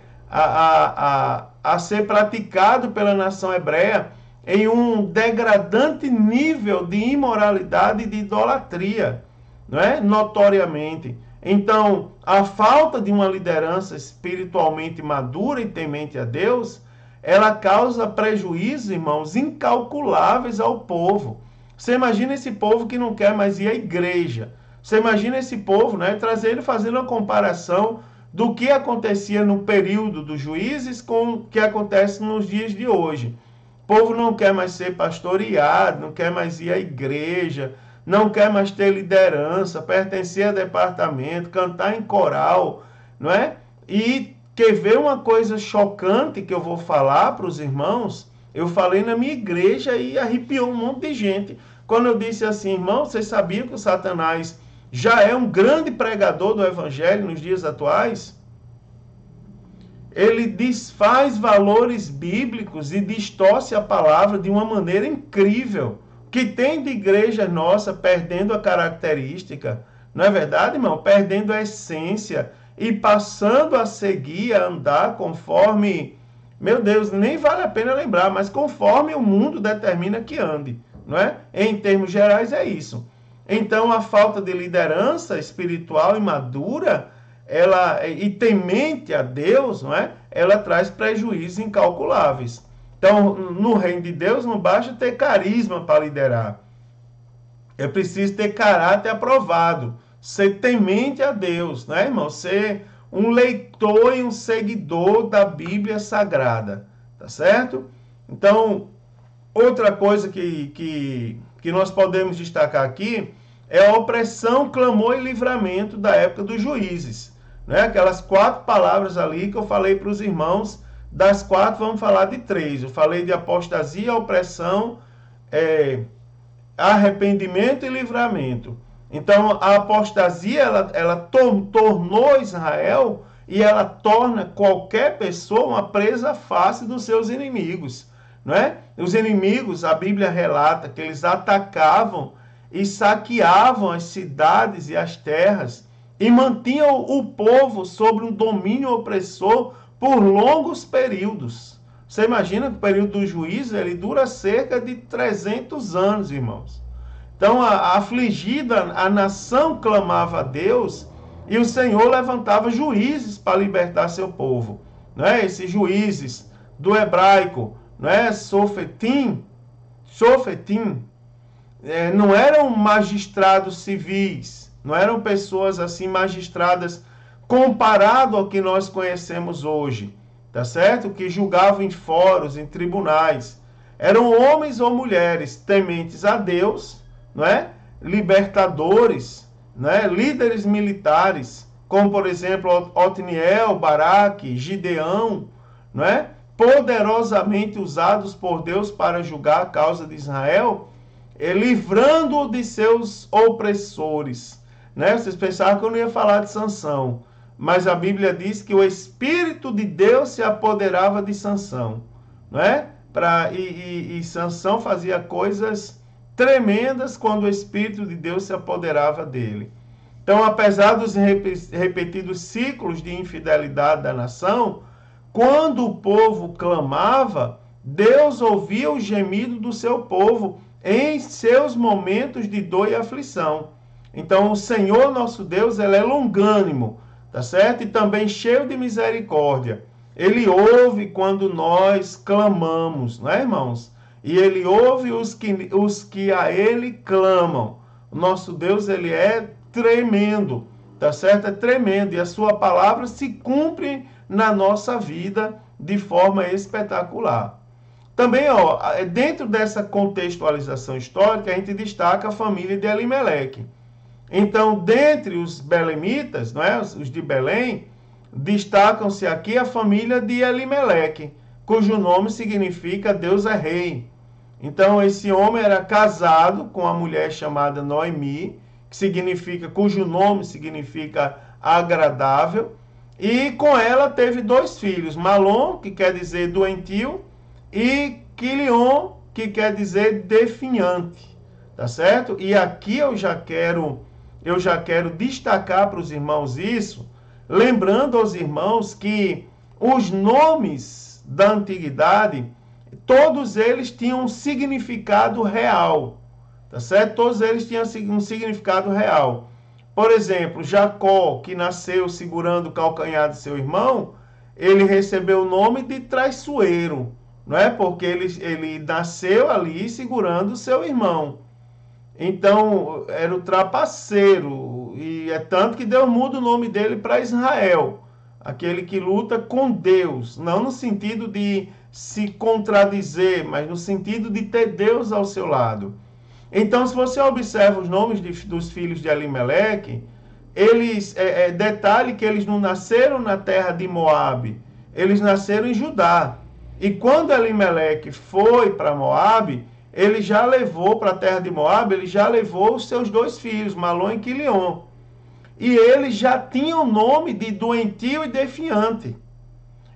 ser praticado pela nação hebreia em um degradante nível de imoralidade e de idolatria, não é? Notoriamente. Então, a falta de uma liderança espiritualmente madura e temente a Deus, ela causa prejuízos, irmãos, incalculáveis ao povo. Você imagina esse povo que não quer mais ir à igreja. Você imagina esse povo, né, fazendo uma comparação do que acontecia no período dos juízes com o que acontece nos dias de hoje. O povo não quer mais ser pastoreado, não quer mais ir à igreja, não quer mais ter liderança, pertencer a departamento, cantar em coral, não é? E quer ver uma coisa chocante que eu vou falar para os irmãos? Eu falei na minha igreja e arrepiou um monte de gente. Quando eu disse assim, irmão, vocês sabiam que o Satanás já é um grande pregador do evangelho nos dias atuais? ele desfaz valores bíblicos e distorce a palavra de uma maneira incrível. Que tem de igreja nossa perdendo a característica, não é verdade, irmão? Perdendo a essência e passando a seguir, a andar conforme, meu Deus, nem vale a pena lembrar, mas conforme o mundo determina que ande, não é? Em termos gerais é isso. Então a falta de liderança espiritual e madura, ela e temente a Deus, não é? Ela traz prejuízos incalculáveis. Então, no reino de Deus não basta ter carisma para liderar. É preciso ter caráter aprovado, ser temente a Deus, né, irmão? Ser um leitor e um seguidor da Bíblia Sagrada, tá certo? Então, outra coisa que nós podemos destacar aqui é a opressão, clamor e livramento da época dos juízes. Né? Aquelas 4 palavras ali que eu falei para os irmãos, das 4 vamos falar de 3. Eu falei de apostasia, opressão, arrependimento e livramento. Então, a apostasia, ela tornou Israel e ela torna qualquer pessoa uma presa fácil dos seus inimigos. Não é? Os inimigos, a Bíblia relata que eles atacavam e saqueavam as cidades e as terras e mantinham o povo sob um domínio opressor por longos períodos. Você imagina que o período do juízo ele dura cerca de 300 anos, irmãos. Então, a afligida, a nação clamava a Deus e o Senhor levantava juízes para libertar seu povo. Não é? Esses juízes do hebraico, não é? Sofetim, não eram magistrados civis, não eram pessoas assim magistradas comparado ao que nós conhecemos hoje, tá certo? Que julgavam em fóruns, em tribunais. Eram homens ou mulheres tementes a Deus, não é? Libertadores, não é? Líderes militares, como por exemplo Otniel, Baraque, Gideão, não é? Poderosamente usados por Deus para julgar a causa de Israel, livrando-o de seus opressores. Né? Vocês pensavam que eu não ia falar de Sansão, mas a Bíblia diz que o Espírito de Deus se apoderava de Sansão. Não é? E Sansão fazia coisas tremendas quando o Espírito de Deus se apoderava dele. Então, apesar dos repetidos ciclos de infidelidade da nação, quando o povo clamava, Deus ouvia o gemido do seu povo em seus momentos de dor e aflição. Então, o Senhor nosso Deus, ele é longânimo, tá certo? E também cheio de misericórdia. Ele ouve quando nós clamamos, não é, irmãos? E ele ouve os que a ele clamam. O nosso Deus, ele é tremendo, tá certo? É tremendo. E a sua palavra se cumpre na nossa vida de forma espetacular. Também, dentro dessa contextualização histórica, a gente destaca a família de Elimeleque. Então, dentre os belemitas, não é, os de Belém, destacam-se aqui a família de Elimeleque, cujo nome significa Deus é rei. Então, esse homem era casado com uma mulher chamada Noemi, cujo nome significa agradável, e com ela teve 2 filhos, Malom, que quer dizer doentio, e Quilion, que quer dizer definhante, tá certo? E aqui eu já quero destacar para os irmãos isso, lembrando aos irmãos que os nomes da antiguidade, todos eles tinham um significado real, tá certo? Todos eles tinham um significado real. Por exemplo, Jacó, que nasceu segurando o calcanhar de seu irmão, ele recebeu o nome de traiçoeiro, não é? Porque ele nasceu ali segurando o seu irmão. Então, era o trapaceiro, e é tanto que Deus muda o nome dele para Israel, aquele que luta com Deus, não no sentido de se contradizer, mas no sentido de ter Deus ao seu lado. Então, se você observa os nomes dos filhos de Elimeleque, detalhe que eles não nasceram na terra de Moabe, eles nasceram em Judá. E quando Elimeleque foi para Moabe, ele já levou para a terra de Moabe, ele já levou os seus 2 filhos, Malom e Quilion. E eles já tinham o nome de doentio e defiante.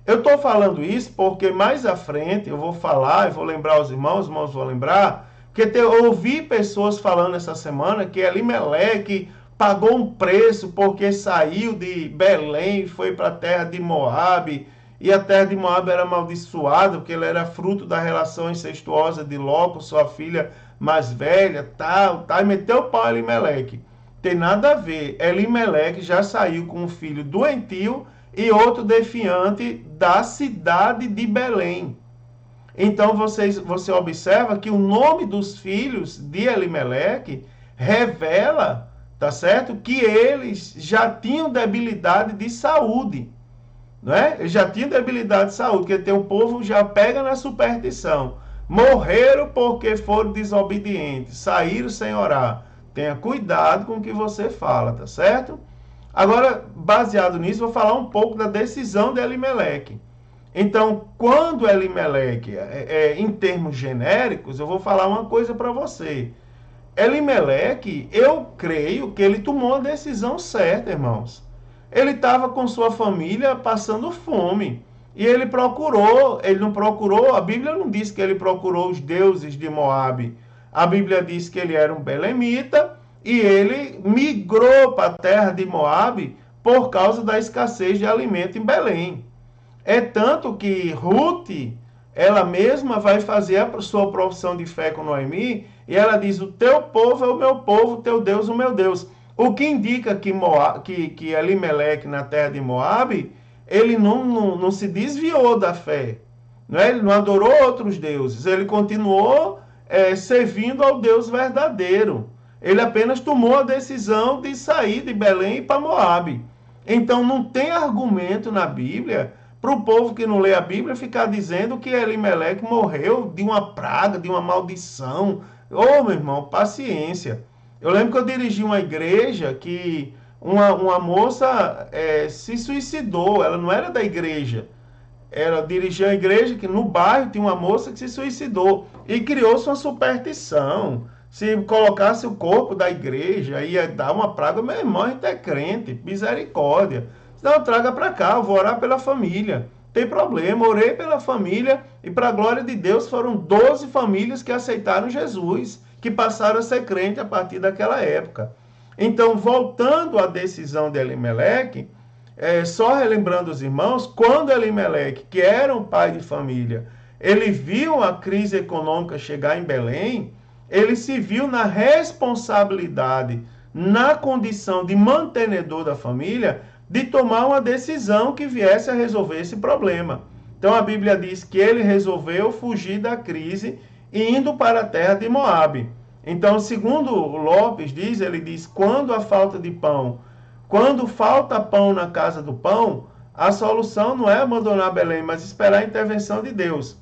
Eu estou falando isso porque mais à frente eu vou falar, eu vou lembrar os irmãos vão lembrar, porque eu ouvi pessoas falando essa semana que Elimeleque pagou um preço porque saiu de Belém e foi para a terra de Moabe, e a terra de Moabe era amaldiçoada porque ele era fruto da relação incestuosa de Ló com sua filha mais velha, tal, e meteu o pau em Elimeleque. Tem nada a ver. Elimeleque já saiu com um filho doentio e outro defiante da cidade de Belém. Então você observa que o nome dos filhos de Elimeleque revela, tá certo, que eles já tinham debilidade de saúde, não é? Eles já tinham debilidade de saúde, porque o povo já pega na superstição. Morreram porque foram desobedientes, saíram sem orar. Tenha cuidado com o que você fala, tá certo? Agora, baseado nisso, vou falar um pouco da decisão de Elimeleque. Então, quando Elimeleque, em termos genéricos, eu vou falar uma coisa para você. Elimeleque, eu creio que ele tomou a decisão certa, irmãos. Ele estava com sua família passando fome. E ele não procurou, a Bíblia não diz que ele procurou os deuses de Moabe. A Bíblia diz que ele era um belemita e ele migrou para a terra de Moabe por causa da escassez de alimento em Belém. É tanto que Ruth, ela mesma vai fazer a sua profissão de fé com Noemi, e ela diz, o teu povo é o meu povo, o teu Deus o meu Deus. O que indica que Elimeleque, na terra de Moabe, ele não se desviou da fé. Não é? Ele não adorou outros deuses, ele continuou servindo ao Deus verdadeiro. Ele apenas tomou a decisão de sair de Belém e ir para Moabe. Então não tem argumento na Bíblia para o povo que não lê a Bíblia ficar dizendo que Elimeleque morreu de uma praga, de uma maldição. Ô, meu irmão, paciência. Eu lembro que eu dirigi uma igreja que uma moça se suicidou. Ela não era da igreja. Ela dirigia a igreja que no bairro tinha uma moça que se suicidou. E criou-se uma superstição. Se colocasse o corpo da igreja, ia dar uma praga. Meu irmão, a gente é crente, misericórdia. Não, traga para cá, eu vou orar pela família. Tem problema, orei pela família e para a glória de Deus foram 12 famílias que aceitaram Jesus, que passaram a ser crente a partir daquela época. Então, voltando à decisão de Elimeleque, só relembrando os irmãos, quando Elimeleque, que era um pai de família, ele viu a crise econômica chegar em Belém, ele se viu na responsabilidade, na condição de mantenedor da família, de tomar uma decisão que viesse a resolver esse problema. Então a Bíblia diz que ele resolveu fugir da crise indo para a terra de Moabe. Então, segundo Lopes diz, ele diz, quando falta pão na casa do pão, a solução não é abandonar Belém, mas esperar a intervenção de Deus.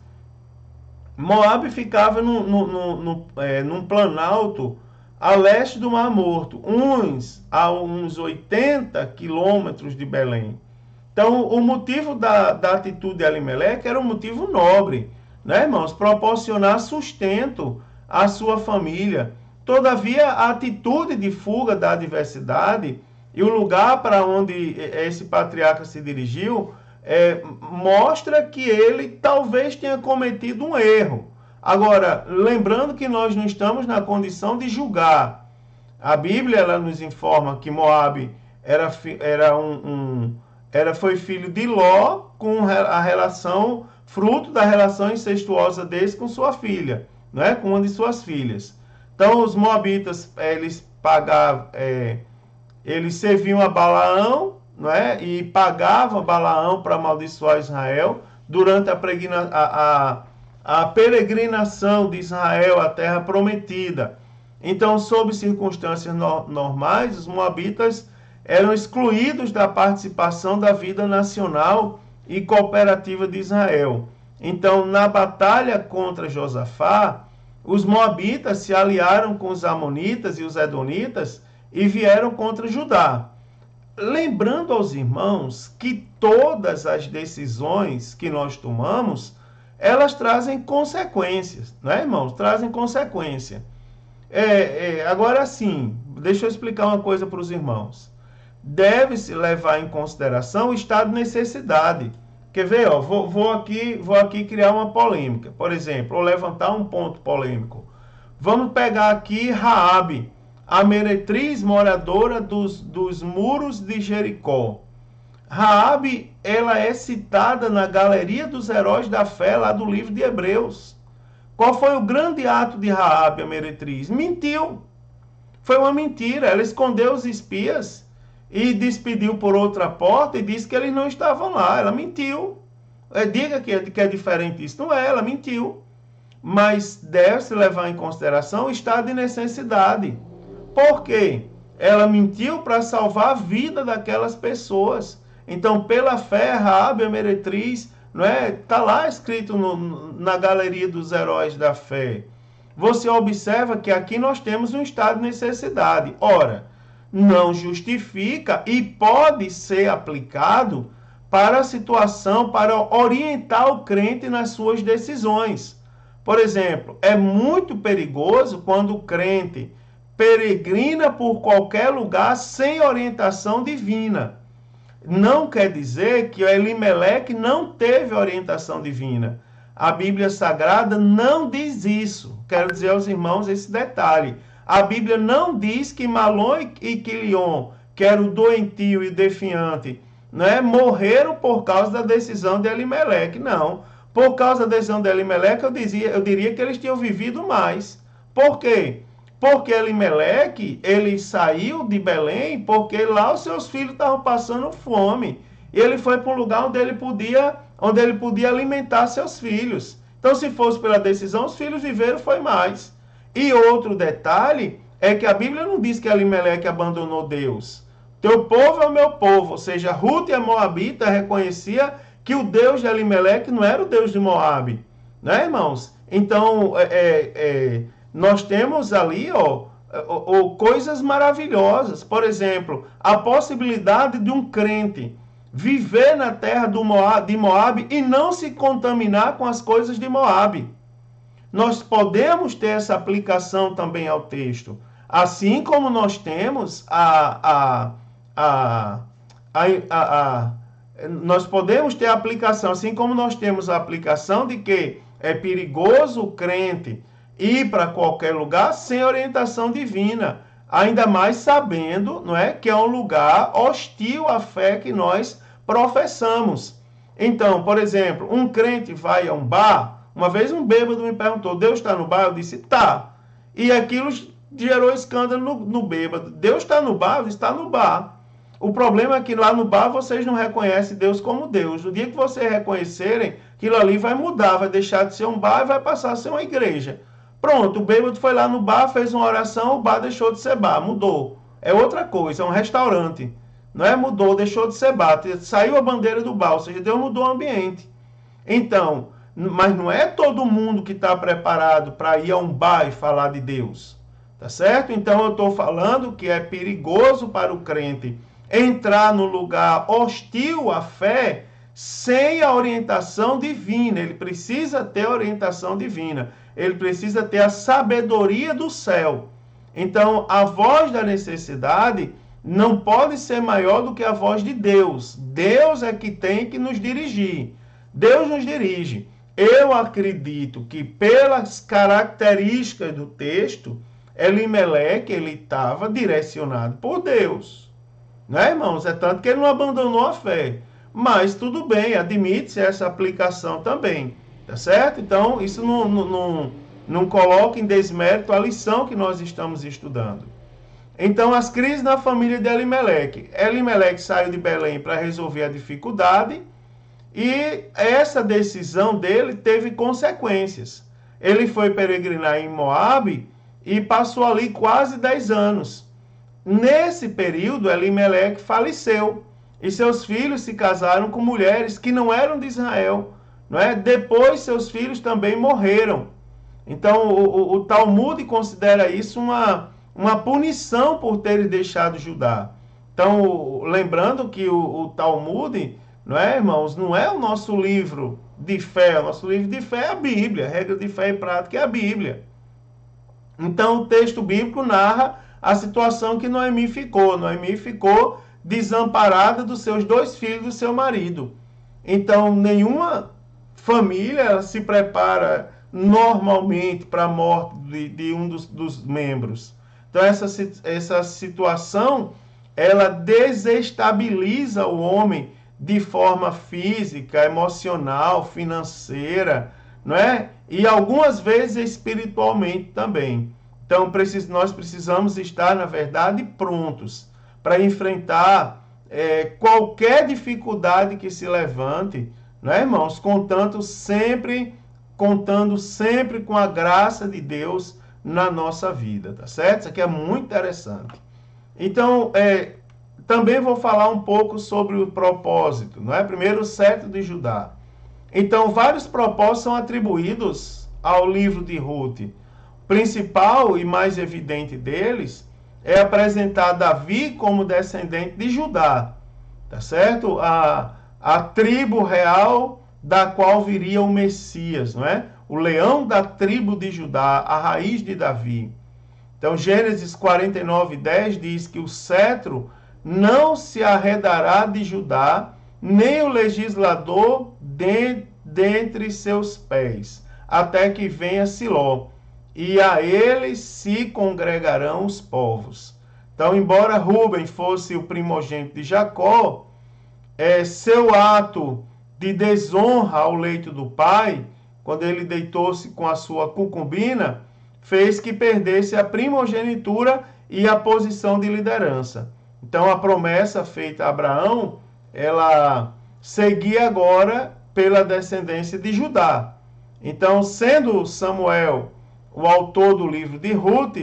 Moabe ficava num planalto a leste do Mar Morto, a uns 80 quilômetros de Belém. Então, o motivo da atitude de Elimeleque era um motivo nobre, né, irmãos? Proporcionar sustento à sua família. Todavia, a atitude de fuga da adversidade e o lugar para onde esse patriarca se dirigiu mostra que ele talvez tenha cometido um erro. Agora, lembrando que nós não estamos na condição de julgar. A Bíblia ela nos informa que Moabe foi filho de Ló, com a relação, fruto da relação incestuosa dele com sua filha, né? Com uma de suas filhas. Então, os moabitas, eles serviam a Balaão, não é? E pagavam a Balaão para amaldiçoar Israel durante a peregrinação de Israel à terra prometida. Então, sob circunstâncias normais, os moabitas eram excluídos da participação da vida nacional e cooperativa de Israel. Então, na batalha contra Josafá, os moabitas se aliaram com os amonitas e os edonitas e vieram contra Judá. Lembrando aos irmãos que todas as decisões que nós tomamos, elas trazem consequências, né, irmãos? Trazem consequência. Agora sim, deixa eu explicar uma coisa para os irmãos. Deve-se levar em consideração o estado de necessidade. Quer ver? Ó, vou aqui criar uma polêmica. Por exemplo, ou levantar um ponto polêmico. Vamos pegar aqui Raabe, a meretriz moradora dos muros de Jericó. Raabe, ela é citada na galeria dos heróis da fé, lá do livro de Hebreus. Qual foi o grande ato de Raabe, a meretriz? Mentiu. Foi uma mentira. Ela escondeu os espias e despediu por outra porta e disse que eles não estavam lá. Ela mentiu. Diga que é diferente isso. Não é, ela mentiu. Mas deve-se levar em consideração o estado de necessidade. Por quê? Ela mentiu para salvar a vida daquelas pessoas. Então, pela fé, Raabe, a meretriz, não é? Está lá escrito na galeria dos heróis da fé. Você observa que aqui nós temos um estado de necessidade. Ora, não justifica e pode ser aplicado para a situação, para orientar o crente nas suas decisões. Por exemplo, é muito perigoso quando o crente peregrina por qualquer lugar sem orientação divina. Não quer dizer que Elimeleque não teve orientação divina. A Bíblia Sagrada não diz isso. Quero dizer aos irmãos esse detalhe. A Bíblia não diz que Malom e Quilion, que era o doentio e defiante, né, morreram por causa da decisão de Elimeleque. Não. Por causa da decisão de Elimeleque, eu diria que eles tinham vivido mais. Por quê? Porque Elimeleque, ele saiu de Belém porque lá os seus filhos estavam passando fome. E ele foi para um lugar onde ele podia alimentar seus filhos. Então, se fosse pela decisão, os filhos viveram foi mais. E outro detalhe é que a Bíblia não diz que Elimeleque abandonou Deus. Teu povo é o meu povo. Ou seja, Ruth, a Moabita, reconhecia que o Deus de Elimeleque não era o Deus de Moabe. Né, irmãos? Então, nós temos ali coisas maravilhosas. Por exemplo, a possibilidade de um crente viver na terra de Moabe e não se contaminar com as coisas de Moabe. Nós podemos ter essa aplicação também ao texto. Assim como nós temos nós podemos ter a aplicação, assim como nós temos a aplicação de que é perigoso o crente ir para qualquer lugar sem orientação divina, ainda mais sabendo, não é, que é um lugar hostil à fé que nós professamos. Então, por exemplo, um crente vai a um bar. Uma vez um bêbado me perguntou: Deus está no bar? Eu disse: tá. E aquilo gerou escândalo no bêbado. Deus está no bar? Eu disse: está no bar. O problema é que lá no bar vocês não reconhecem Deus como Deus. No dia que vocês reconhecerem, aquilo ali vai mudar, vai deixar de ser um bar e vai passar a ser uma igreja. Pronto, o bêbado foi lá no bar, fez uma oração, o bar deixou de ser bar, mudou. É outra coisa, é um restaurante. Não é? Mudou, deixou de ser bar, saiu a bandeira do bar, ou seja, Deus mudou o ambiente. Então, mas não é todo mundo que está preparado para ir a um bar e falar de Deus. Tá certo? Então eu estou falando que é perigoso para o crente entrar no lugar hostil à fé sem a orientação divina. Ele precisa ter orientação divina. Ele precisa ter a sabedoria do céu. Então, a voz da necessidade não pode ser maior do que a voz de Deus. Deus é que tem que nos dirigir. Deus nos dirige. Eu acredito que pelas características do texto, Elimeleque, ele estava direcionado por Deus. Né, irmãos? É tanto que ele não abandonou a fé. Mas tudo bem, admite-se essa aplicação também. Tá certo? Então, isso não coloca em desmérito a lição que nós estamos estudando. Então, as crises na família de Elimeleque. Elimeleque saiu de Belém para resolver a dificuldade e essa decisão dele teve consequências. Ele foi peregrinar em Moabe e passou ali quase 10 anos. Nesse período, Elimeleque faleceu e seus filhos se casaram com mulheres que não eram de Israel. Não é? Depois, seus filhos também morreram. Então, o Talmud considera isso uma punição por terem deixado Judá. Então, lembrando que o Talmud, não é, irmãos, não é o nosso livro de fé. O nosso livro de fé é a Bíblia. A regra de fé e prática é a Bíblia. Então, o texto bíblico narra a situação que Noemi ficou. Noemi ficou desamparada dos seus 2 filhos do seu marido. Então, nenhuma família se prepara normalmente para a morte de um dos membros. Então, essa situação, ela desestabiliza o homem de forma física, emocional, financeira, não é? E algumas vezes espiritualmente também. Então, nós precisamos estar, na verdade, prontos para enfrentar qualquer dificuldade que se levante, né, irmãos? Contando sempre com a graça de Deus na nossa vida, tá certo? Isso aqui é muito interessante. Então, também vou falar um pouco sobre o propósito, não é? Primeiro, o cetro de Judá. Então, vários propósitos são atribuídos ao livro de Ruth. O principal e mais evidente deles é apresentar Davi como descendente de Judá, tá certo? A tribo real da qual viria o Messias, não é? O leão da tribo de Judá, a raiz de Davi. Então, Gênesis 49:10 diz que o cetro não se arredará de Judá, nem o legislador dentre seus pés, até que venha Siló, e a ele se congregarão os povos. Então, embora Rúben fosse o primogênito de Jacó, seu ato de desonra ao leito do pai, quando ele deitou-se com a sua concubina, fez que perdesse a primogenitura e a posição de liderança. Então, a promessa feita a Abraão, ela seguia agora pela descendência de Judá. Então, sendo Samuel o autor do livro de Ruth,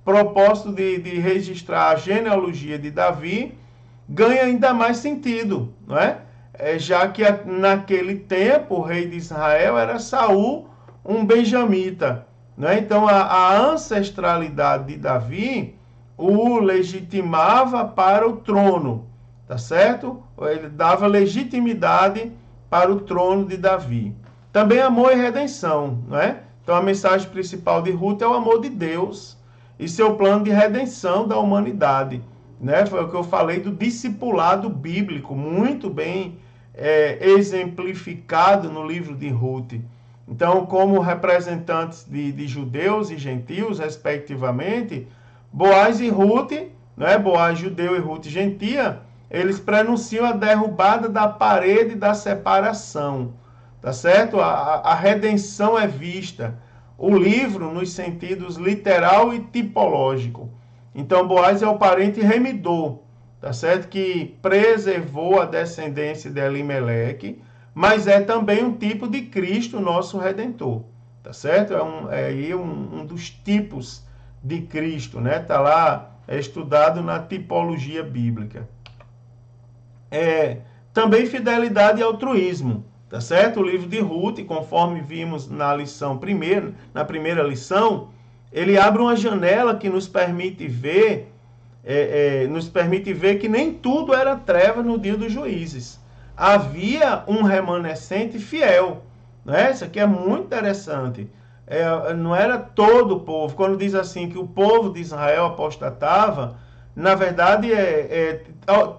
propósito de registrar a genealogia de Davi, ganha ainda mais sentido, não é? Já que naquele tempo o rei de Israel era Saul, um benjamita, né? Então a ancestralidade de Davi o legitimava para o trono, tá certo? Ele dava legitimidade para o trono de Davi. Também amor e redenção, não é? Então a mensagem principal de Ruth é o amor de Deus e seu plano de redenção da humanidade, né? Foi o que eu falei do discipulado bíblico, muito bem exemplificado no livro de Ruth. Então, como representantes de judeus e gentios, respectivamente, Boaz e Ruth, né? Boaz judeu e Ruth gentia, eles prenunciam a derrubada da parede da separação, tá certo? A redenção é vista. O livro nos sentidos literal e tipológico. Então, Boaz é o parente remidor, tá certo? Que preservou a descendência de Elimeleque, mas é também um tipo de Cristo, nosso Redentor, tá certo? É um dos tipos de Cristo, né? Tá lá, estudado na tipologia bíblica. Também fidelidade e altruísmo, tá certo? O livro de Ruth, conforme vimos na primeira lição, ele abre uma janela que nos permite ver que nem tudo era treva no dia dos juízes. Havia um remanescente fiel, né? Isso aqui é muito interessante. Não era todo o povo. Quando diz assim que o povo de Israel apostatava, na verdade,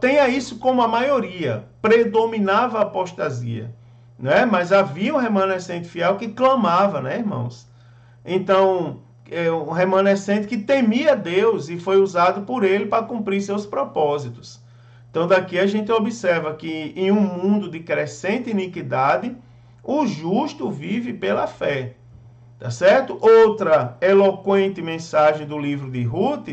tenha isso como a maioria, predominava a apostasia, né? Mas havia um remanescente fiel que clamava, né, irmãos? Então, um remanescente que temia Deus e foi usado por ele para cumprir seus propósitos. Então, daqui a gente observa que em um mundo de crescente iniquidade, o justo vive pela fé, tá certo? Outra eloquente mensagem do livro de Ruth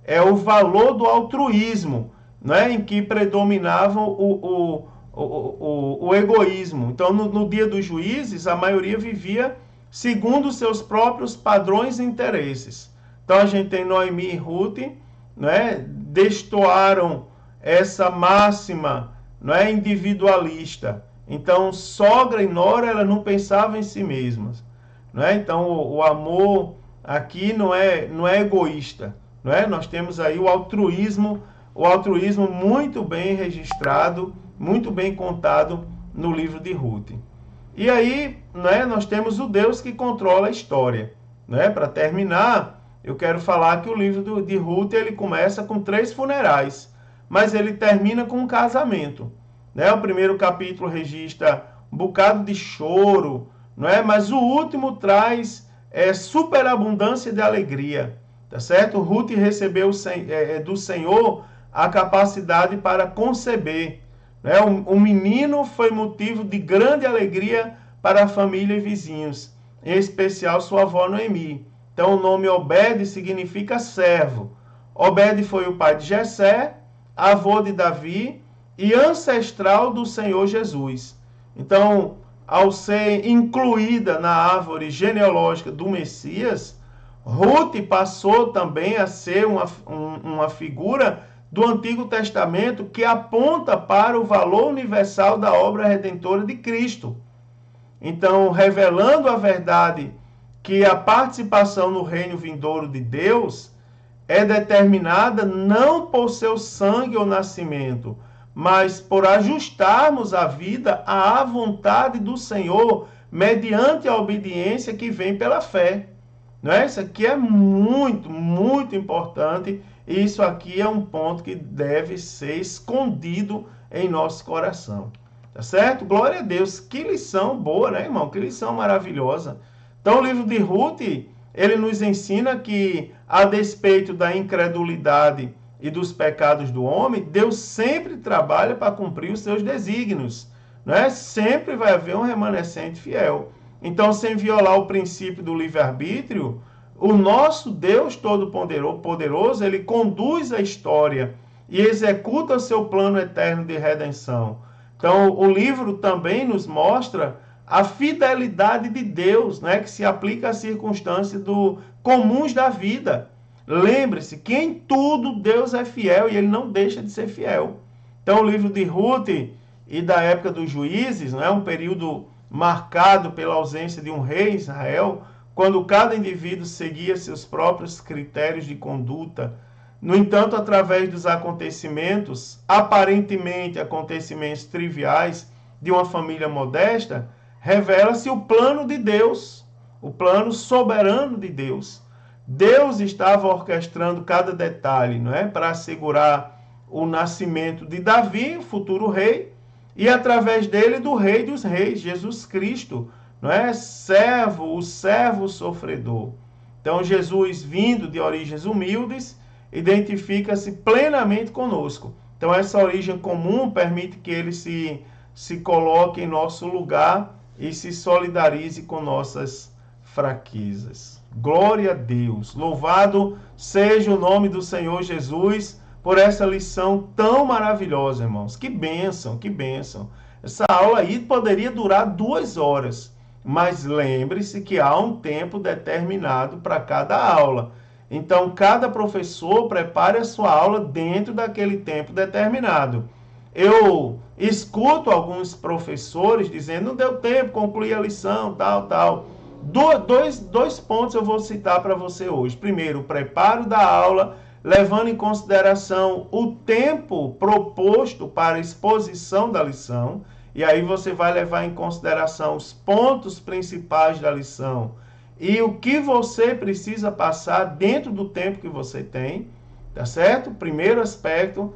é o valor do altruísmo, né? Em que predominava o egoísmo. Então, no dia dos juízes, a maioria vivia segundo seus próprios padrões e interesses. Então, a gente tem Noemi e Ruth, né? Destoaram essa máxima, né? Individualista. Então, sogra e nora, ela não pensavam em si mesmas, né? Então, o amor aqui não é egoísta, não é? Nós temos aí o altruísmo muito bem registrado, muito bem contado no livro de Ruth. E aí, né, nós temos o Deus que controla a história, né? Para terminar, eu quero falar que o livro de Ruth, ele começa com 3 funerais, mas ele termina com um casamento. né? O primeiro capítulo registra um bocado de choro, não é? Mas o último traz superabundância de alegria, tá certo? Ruth recebeu do Senhor a capacidade para conceber, né? O menino foi motivo de grande alegria para a família e vizinhos, em especial sua avó Noemi. Então o nome Obed significa servo. Obed foi o pai de Jessé, avô de Davi e ancestral do Senhor Jesus. Então, ao ser incluída na árvore genealógica do Messias, Ruth passou também a ser uma figura do Antigo Testamento que aponta para o valor universal da obra redentora de Cristo. Então, revelando a verdade que a participação no reino vindouro de Deus é determinada não por seu sangue ou nascimento, mas por ajustarmos a vida à vontade do Senhor mediante a obediência que vem pela fé. Não é? Isso aqui é muito, muito importante e isso aqui é um ponto que deve ser escondido em nosso coração. Tá certo? Glória a Deus. Que lição boa, né, irmão? Que lição maravilhosa. Então, o livro de Ruth, ele nos ensina que, a despeito da incredulidade e dos pecados do homem, Deus sempre trabalha para cumprir os seus desígnios. Né? Sempre vai haver um remanescente fiel. Então, sem violar o princípio do livre-arbítrio, o nosso Deus Todo-Poderoso, ele conduz a história e executa o seu plano eterno de redenção. Então, o livro também nos mostra a fidelidade de Deus, né, que se aplica às circunstâncias comuns da vida. Lembre-se que em tudo Deus é fiel e ele não deixa de ser fiel. Então, o livro de Ruth e da época dos juízes, né, um período marcado pela ausência de um rei em Israel, quando cada indivíduo seguia seus próprios critérios de conduta. No entanto, através dos acontecimentos, aparentemente acontecimentos triviais de uma família modesta, revela-se o plano de Deus, o plano soberano de Deus. Deus estava orquestrando cada detalhe, não é, para assegurar o nascimento de Davi, o futuro rei, e através dele do Rei dos Reis, Jesus Cristo, não é? O servo sofredor. Então, Jesus, vindo de origens humildes, identifica-se plenamente conosco. Então, essa origem comum permite que ele se coloque em nosso lugar e se solidarize com nossas fraquezas. Glória a Deus. Louvado seja o nome do Senhor Jesus por essa lição tão maravilhosa, irmãos. Que bênção, que bênção. Essa aula aí poderia durar 2 horas, mas lembre-se que há um tempo determinado para cada aula. Então, cada professor prepare a sua aula dentro daquele tempo determinado. Eu escuto alguns professores dizendo, não deu tempo, concluir a lição, tal. Dois pontos eu vou citar para você hoje. Primeiro, o preparo da aula, levando em consideração o tempo proposto para a exposição da lição, e aí você vai levar em consideração os pontos principais da lição e o que você precisa passar dentro do tempo que você tem, tá certo? Primeiro aspecto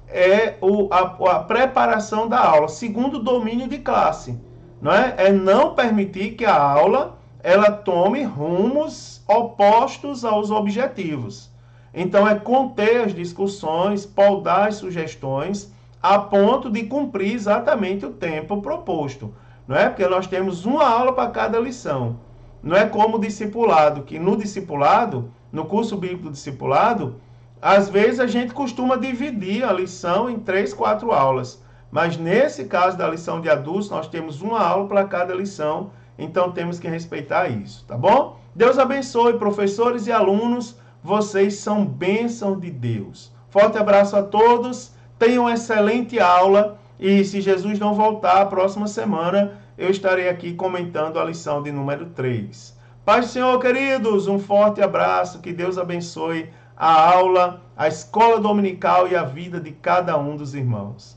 é a preparação da aula. Segundo, domínio de classe, não é? É não permitir que a aula ela tome rumos opostos aos objetivos. Então, é conter as discussões, podar as sugestões, a ponto de cumprir exatamente o tempo proposto. Não é? Porque nós temos uma aula para cada lição. Não é como o discipulado, que no discipulado, no curso bíblico discipulado, às vezes a gente costuma dividir a lição em 3, 4 aulas. Mas nesse caso da lição de adultos, nós temos uma aula para cada lição, então temos que respeitar isso, tá bom? Deus abençoe, professores e alunos. Vocês são bênção de Deus. Forte abraço a todos. Tenham uma excelente aula. E se Jesus não voltar, a próxima semana eu estarei aqui comentando a lição de número 3. Paz do Senhor, queridos. Um forte abraço. Que Deus abençoe a aula, a escola dominical e a vida de cada um dos irmãos.